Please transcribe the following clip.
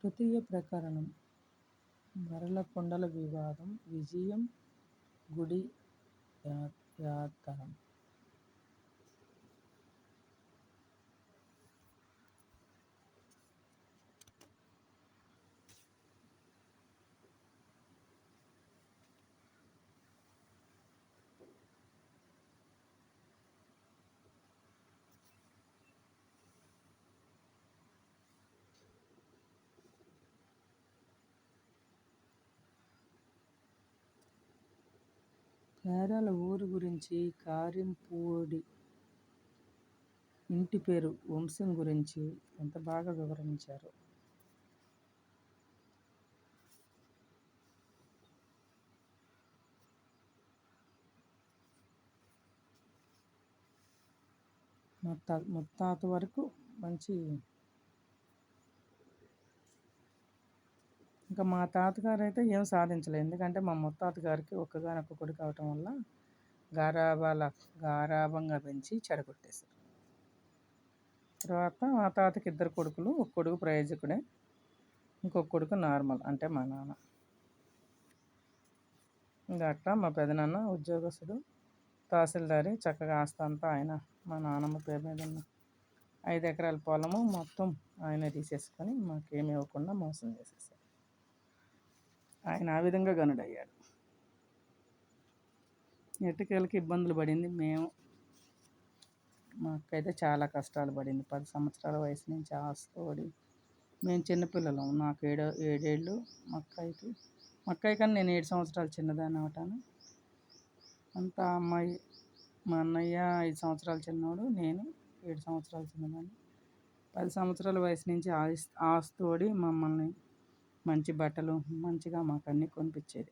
తృతీయ ప్రకరణం మరలకొండల వివాదం విజయం గుడి యాత్రం. పేరాల ఊరు గురించి, కారింపూడి ఇంటి పేరు, వంశం గురించి ఎంత బాగా వివరించారు. ముత్తాత వరకు మంచి. ఇంకా మా తాతగారు అయితే ఏం సాధించలేదు. ఎందుకంటే మా ముత్తాత గారికి ఒక్కగానొక్క కొడుకు అవటం వల్ల గారాబంగా పెంచి చెడగొట్టేశారు. తర్వాత మా తాతకి 2 కొడుకులు. ఒక కొడుకు ప్రయోజకుడే, ఇంకొక కొడుకు నార్మల్ అంటే మా నాన్న. ఇంకా అట్లా మా పెదనాన్న ఉద్యోగస్తుడు, తహసీల్దారి. చక్కగా ఆస్తి అంతా ఆయన మా నాన్నమ్మ పేరు మీద ఉన్న 5 ఎకరాల పొలము మొత్తం ఆయనే తీసేసుకొని మాకేమి ఇవ్వకుండా మోసం చేసేసారు. ఆయన ఆ విధంగా గనుడయ్యాడు. ఎట్టకేలకి ఇబ్బందులు పడింది మేము. మా అక్క అయితే చాలా కష్టాలు పడింది. 10 సంవత్సరాల వయసు నుంచి ఆస్తోడి మేము చిన్నపిల్లలం. నాకు 7 ఏళ్ళు, మా అక్కయ్య కన్నా నేను 7 సంవత్సరాలు చిన్నదాన్ని అవటాను. అంతా అమ్మాయి. మా అన్నయ్య 5 సంవత్సరాలు చిన్నోడు, నేను 7 సంవత్సరాలు చిన్నదాన్ని. 10 సంవత్సరాల వయసు నుంచి ఆస్తోడి మమ్మల్ని మంచి బట్టలు మంచిగా మాకు అన్నీ కొనిపించేది.